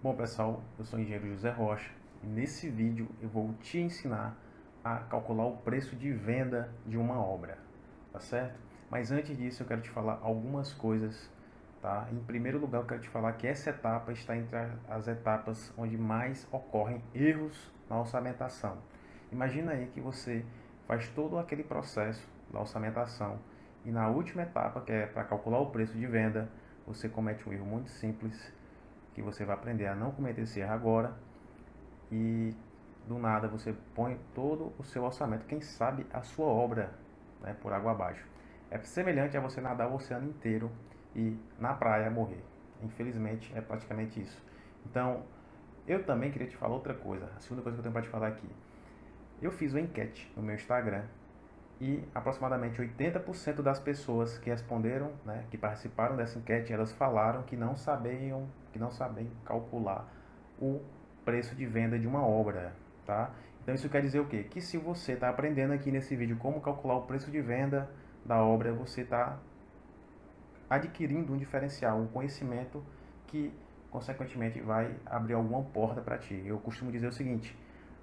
Bom pessoal, eu sou o engenheiro José Rocha e nesse vídeo eu vou te ensinar a calcular o preço de venda de uma obra, tá certo? Mas antes disso eu quero te falar algumas coisas, tá? Em primeiro lugar eu quero te falar que essa etapa está entre as etapas onde mais ocorrem erros na orçamentação. Imagina aí que você faz todo aquele processo da orçamentação e na última etapa, que é para calcular o preço de venda, você comete um erro muito simples que você vai aprender a não cometer esse erro agora e do nada você põe todo o seu orçamento, quem sabe a sua obra, né, por água abaixo. É semelhante a você nadar o oceano inteiro e na praia morrer. Infelizmente é praticamente isso. Então, eu também queria te falar outra coisa. A segunda coisa que eu tenho para te falar aqui. Eu fiz uma enquete no meu Instagram e aproximadamente 80% das pessoas que responderam, né, que participaram dessa enquete, elas falaram que não sabem calcular o preço de venda de uma obra, tá? Então isso quer dizer o quê? Que se você está aprendendo aqui nesse vídeo como calcular o preço de venda da obra, você está adquirindo um diferencial, um conhecimento que consequentemente vai abrir alguma porta para ti. Eu costumo dizer o seguinte: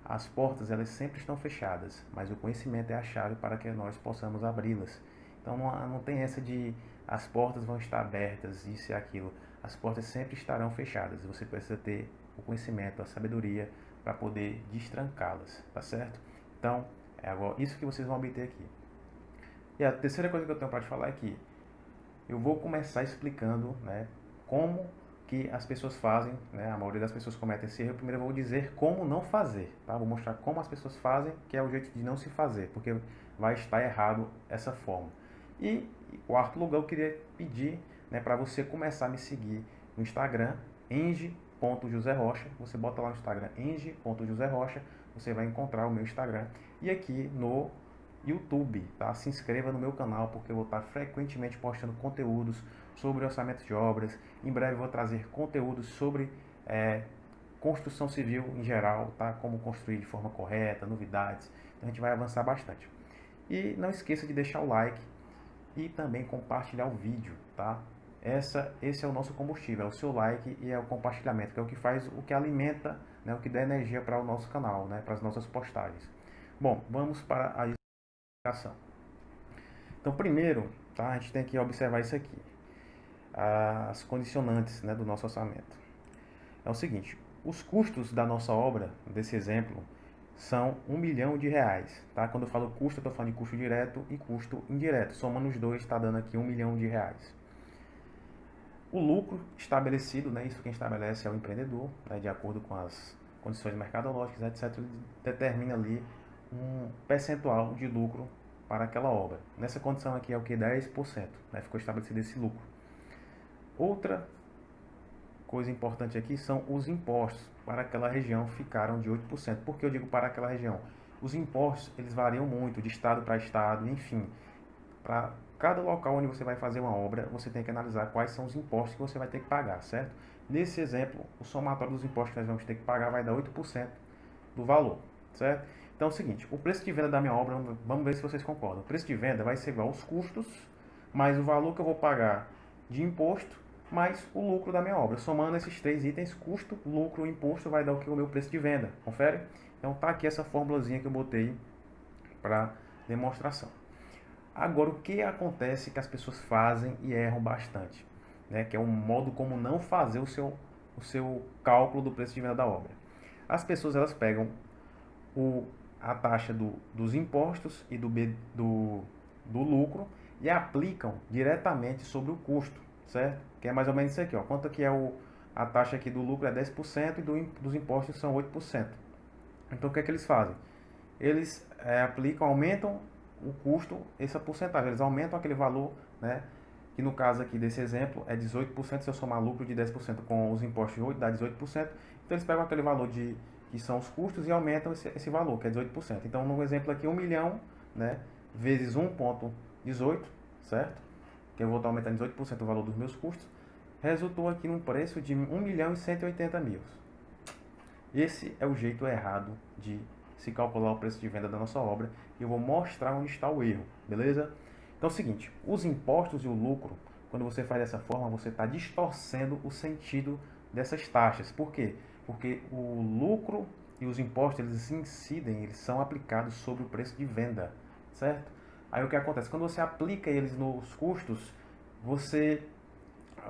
as portas elas sempre estão fechadas, mas o conhecimento é a chave para que nós possamos abri-las. Então não tem essa de as portas vão estar abertas, isso e aquilo. As portas sempre estarão fechadas. Você precisa ter o conhecimento, a sabedoria para poder destrancá-las, tá certo? Então, é agora isso que vocês vão obter aqui. E a terceira coisa que eu tenho para te falar é que eu vou começar explicando, né, como que as pessoas fazem, né, a maioria das pessoas cometem esse erro. Primeiro eu vou dizer como não fazer, tá? Vou mostrar como as pessoas fazem, que é o jeito de não se fazer, porque vai estar errado essa forma. E em quarto lugar eu queria pedir, né, para você começar a me seguir no Instagram, eng.joserocha. Você bota lá no Instagram eng.joserocha, você vai encontrar o meu Instagram. E aqui no YouTube, tá? Se inscreva no meu canal porque eu vou estar frequentemente postando conteúdos sobre orçamento de obras. Em breve eu vou trazer conteúdos sobre construção civil em geral, tá? Como construir de forma correta, novidades. Então a gente vai avançar bastante. E não esqueça de deixar o like e também compartilhar o vídeo, tá? Esse é o nosso combustível, é o seu like e é o compartilhamento, que é o que faz, o que alimenta, né, o que dá energia para o nosso canal, né, para as nossas postagens. Bom, vamos para a explicação. Então, primeiro, tá, a gente tem que observar isso aqui, as condicionantes, né, do nosso orçamento. É o seguinte, os custos da nossa obra, desse exemplo, são R$ 1 milhão, tá? Quando eu falo custo, eu estou falando de custo direto e custo indireto. Somando os dois, está dando aqui R$ 1 milhão. O lucro estabelecido, né, isso quem estabelece é o empreendedor, né, de acordo com as condições mercadológicas, etc., ele determina ali um percentual de lucro para aquela obra. Nessa condição aqui é o que? 10%, né, ficou estabelecido esse lucro. Outra coisa importante aqui são os impostos para aquela região ficaram de 8%. Por que eu digo para aquela região? Os impostos eles variam muito de estado para estado, enfim. Para cada local onde você vai fazer uma obra, você tem que analisar quais são os impostos que você vai ter que pagar, certo? Nesse exemplo, o somatório dos impostos que nós vamos ter que pagar vai dar 8% do valor, certo? Então é o seguinte, o preço de venda da minha obra, vamos ver se vocês concordam. O preço de venda vai ser igual aos custos, mais o valor que eu vou pagar de imposto, mais o lucro da minha obra. Somando esses três itens, custo, lucro e imposto, vai dar o que? O meu preço de venda, confere? Então tá aqui essa formulazinha que eu botei para demonstração. Agora, o que acontece que as pessoas fazem e erram bastante, né? Que é um modo como não fazer o seu cálculo do preço de venda da obra. As pessoas elas pegam a taxa dos impostos e do lucro e aplicam diretamente sobre o custo, certo? Que é mais ou menos isso aqui, ó. Quanto que é a taxa aqui do lucro é 10% e dos impostos são 8%. Então o que é que eles fazem? Eles aplicam, aumentam o custo, essa porcentagem, eles aumentam aquele valor, né? Que no caso aqui desse exemplo é 18%, se eu somar lucro de 10% com os impostos de 8, dá 18%. Então eles pegam aquele valor que são os custos e aumentam esse valor, que é 18%. Então no exemplo aqui, 1 milhão, né, vezes 1,18, certo? Que eu vou estar aumentando 18% o valor dos meus custos, resultou aqui num preço de 1.180.000. Esse é o jeito errado de se calcular o preço de venda da nossa obra e eu vou mostrar onde está o erro, beleza? Então é o seguinte, os impostos e o lucro, quando você faz dessa forma, você está distorcendo o sentido dessas taxas. Por quê? Porque o lucro e os impostos, eles incidem, eles são aplicados sobre o preço de venda, certo? Aí o que acontece? Quando você aplica eles nos custos, você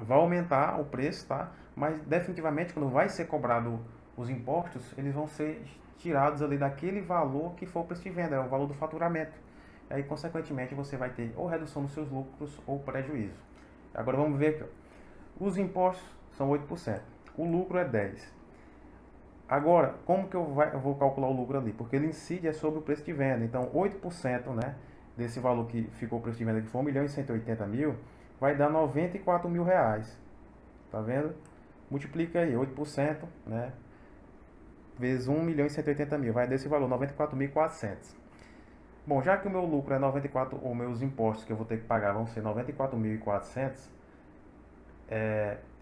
vai aumentar o preço, tá? Mas definitivamente quando vai ser cobrado os impostos, eles vão ser tirados ali daquele valor que for o preço de venda, é o valor do faturamento. E aí, consequentemente, você vai ter ou redução nos seus lucros ou prejuízo. Agora vamos ver aqui. Os impostos são 8%, o lucro é 10%. Agora, como que eu vou calcular o lucro ali? Porque ele incide sobre o preço de venda. Então, 8%, né, desse valor que ficou o preço de venda, que foi 1.180.000, vai dar 94 mil reais. Tá vendo? Multiplica aí, 8%, né, vezes 1.180.000, vai desse valor, 94.400. Bom, já que o meu lucro é 94, ou meus impostos que eu vou ter que pagar vão ser 94.400,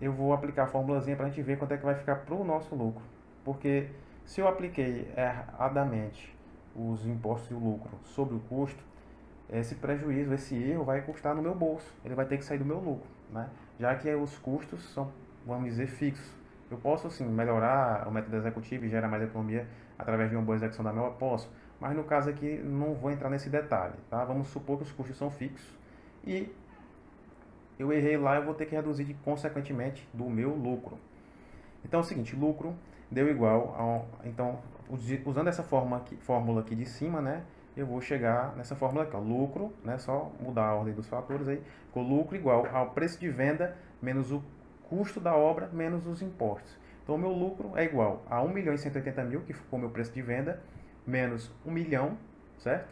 eu vou aplicar a formulazinha para a gente ver quanto é que vai ficar para o nosso lucro. Porque se eu apliquei erradamente os impostos e o lucro sobre o custo, esse prejuízo, esse erro vai custar no meu bolso. Ele vai ter que sair do meu lucro, né? Já que os custos são, vamos dizer, fixos. Eu posso, sim, melhorar o método executivo e gerar mais economia através de uma boa execução da minha, posso. Mas no caso aqui, não vou entrar nesse detalhe, tá? Vamos supor que os custos são fixos e eu errei lá, eu vou ter que reduzir consequentemente do meu lucro. Então é o seguinte, lucro deu igual a... Então, usando essa fórmula aqui de cima, né, eu vou chegar nessa fórmula aqui, ó, lucro, né, só mudar a ordem dos fatores aí, ficou lucro igual ao preço de venda menos o custo da obra menos os impostos. Então, o meu lucro é igual a 1.180.000, que ficou o meu preço de venda, menos 1 milhão, certo?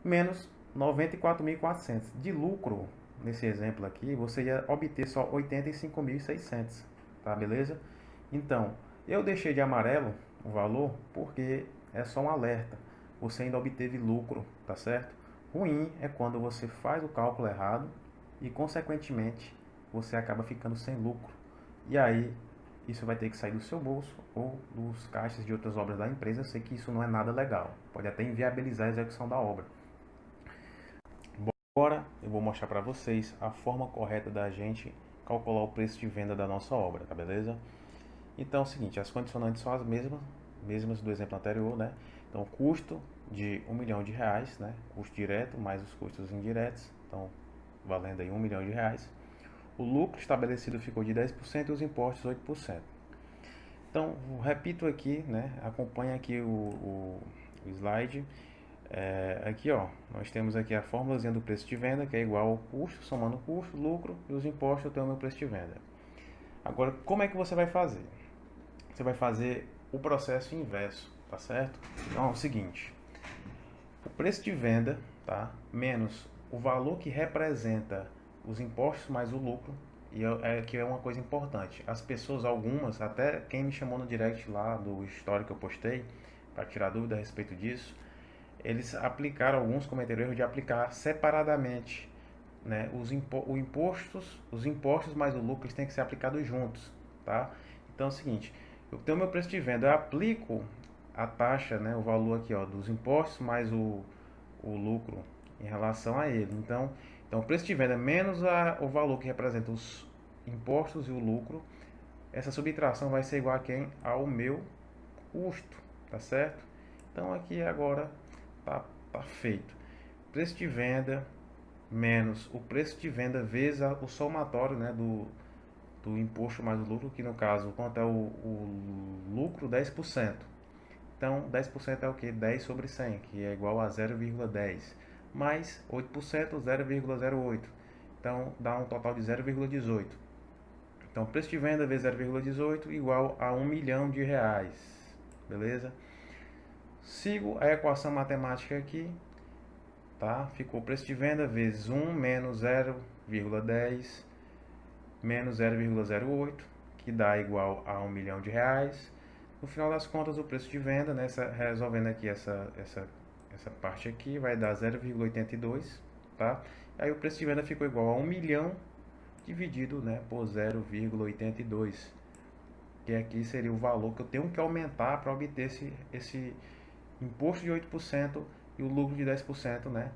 Menos 94.400. De lucro, nesse exemplo aqui, você ia obter só 85.600, tá, beleza? Então, eu deixei de amarelo o valor porque é só um alerta. Você ainda obteve lucro, tá certo? Ruim é quando você faz o cálculo errado e, consequentemente, você acaba ficando sem lucro. E aí, isso vai ter que sair do seu bolso ou dos caixas de outras obras da empresa. Eu sei que isso não é nada legal. Pode até inviabilizar a execução da obra. Agora eu vou mostrar para vocês a forma correta da gente calcular o preço de venda da nossa obra, tá beleza? Então é o seguinte, as condicionantes são as mesmas do exemplo anterior, né? Então, custo de R$ 1 milhão, né? Custo direto mais os custos indiretos, então valendo aí R$ 1 milhão. O lucro estabelecido ficou de 10% e os impostos 8%. Então, repito aqui, né? Acompanha aqui o slide. Aqui, ó, nós temos aqui a formulazinha do preço de venda, que é igual ao custo, somando custo, lucro e os impostos, eu tenho o meu preço de venda. Agora, como é que você vai fazer? Você vai fazer o processo inverso, tá certo? Então é o seguinte, o preço de venda, tá, menos o valor que representa os impostos mais o lucro, e que é uma coisa importante. As pessoas, algumas, até quem me chamou no direct lá do story que eu postei, para tirar dúvida a respeito disso, eles aplicaram, alguns cometeram o erro de aplicar separadamente, né, os impostos mais o lucro, eles têm que ser aplicados juntos, tá? Então é o seguinte, eu tenho meu preço de venda, eu aplico a taxa, né, o valor aqui, ó, dos impostos mais o lucro em relação a ele. Então o preço de venda menos o valor que representa os impostos e o lucro, essa subtração vai ser igual a quem? Ao meu custo, tá certo? Então aqui agora tá feito. Preço de venda menos o preço de venda vezes o somatório, né, do imposto mais o lucro, que no caso, quanto é o lucro? 10%. Então, 10% é o que? 10 sobre 100, que é igual a 0,10. Mais 8%, 0,08. Então, dá um total de 0,18. Então, preço de venda vezes 0,18 igual a 1 milhão de reais. Beleza? Sigo a equação matemática aqui. Tá? Ficou preço de venda vezes 1 menos 0,10 menos 0,08, que dá igual a 1 milhão de reais. No final das contas, o preço de venda, né, resolvendo aqui essa parte aqui, vai dar 0,82, tá? Aí o preço de venda ficou igual a 1 milhão dividido, né, por 0,82, que aqui seria o valor que eu tenho que aumentar para obter esse imposto de 8% e o lucro de 10%, né?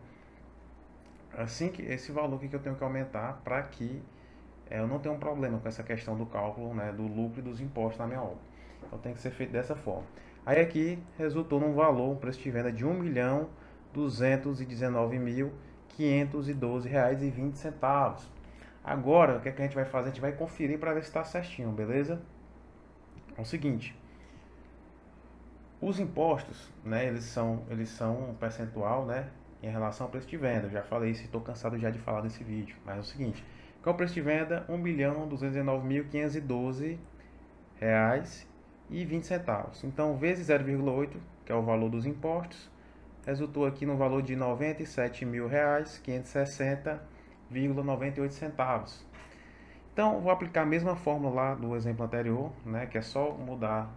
Assim que esse valor que eu tenho que aumentar para que eu não tenho um problema com essa questão do cálculo, né, do lucro e dos impostos na minha obra. Então tem que ser feito dessa forma. Aí aqui resultou num valor, um preço de venda de R$ 1.219.512,20. Agora, o que é que a gente vai fazer? A gente vai conferir para ver se está certinho, beleza? É o seguinte, os impostos, né, eles são um percentual, né, em relação ao preço de venda. Eu já falei isso, estou cansado já de falar nesse vídeo, mas é o seguinte, qual é o preço de venda? R$ 1.219.512,20. Então, vezes 0,8, que é o valor dos impostos, resultou aqui no valor de R$ 97.560,98. Então, vou aplicar a mesma fórmula lá do exemplo anterior, né, que é só mudar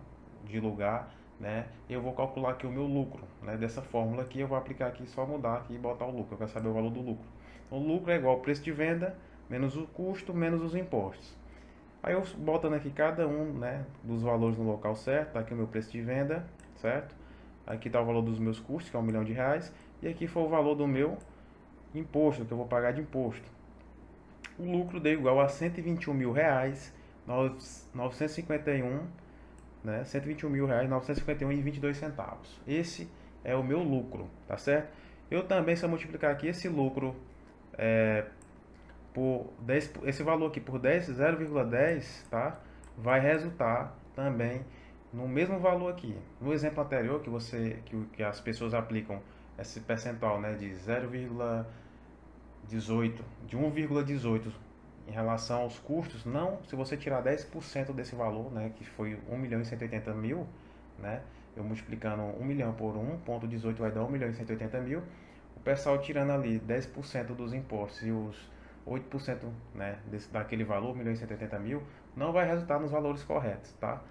de lugar, né? Eu vou calcular aqui o meu lucro, né? Dessa fórmula aqui, eu vou aplicar aqui, só mudar aqui e botar o lucro. Eu quero saber o valor do lucro. O lucro é igual ao preço de venda, menos o custo, menos os impostos. Aí eu botando aqui cada um, né, dos valores no local certo, tá aqui o meu preço de venda, certo? Aqui está o valor dos meus custos, que é R$ 1.000.000, e aqui foi o valor do meu imposto, que eu vou pagar de imposto. O lucro deu igual a R$ 121.951, né? R$ 121.951,22. Esse é o meu lucro, tá certo? Eu também, se eu multiplicar aqui esse lucro por 10, esse valor aqui por 10, 0,10, tá? Vai resultar também no mesmo valor aqui. No exemplo anterior que as pessoas aplicam esse percentual, né, de 0,18, de 1,18 em relação aos custos, não, se você tirar 10% desse valor, né, que foi 1.180.000, né, eu multiplicando 1 milhão por 1,18 vai dar 1.180.000, o pessoal tirando ali 10% dos impostos e os 8%, né, daquele valor, 1.180.000, não vai resultar nos valores corretos, tá?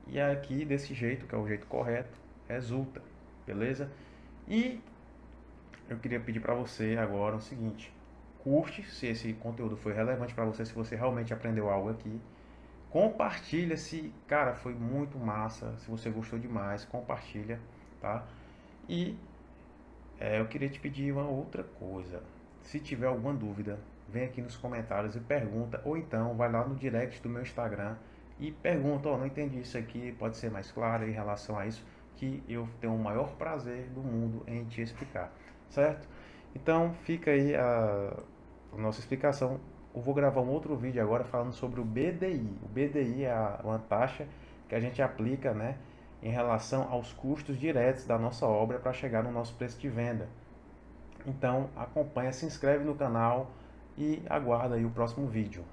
E aqui, desse jeito, que é o jeito correto, resulta, beleza? E eu queria pedir para você agora o seguinte, curte se esse conteúdo foi relevante para você, se você realmente aprendeu algo aqui. Compartilha se, cara, foi muito massa, se você gostou demais, compartilha, tá? E eu queria te pedir uma outra coisa. Se tiver alguma dúvida, vem aqui nos comentários e pergunta, ou então vai lá no direct do meu Instagram e pergunta, ó, não entendi isso aqui, pode ser mais claro em relação a isso, que eu tenho o maior prazer do mundo em te explicar, certo? Então fica aí a nossa explicação. Eu vou gravar um outro vídeo agora falando sobre o BDI. O BDI é uma taxa que a gente aplica, né, em relação aos custos diretos da nossa obra para chegar no nosso preço de venda. Então acompanha, se inscreve no canal e aguarda aí o próximo vídeo.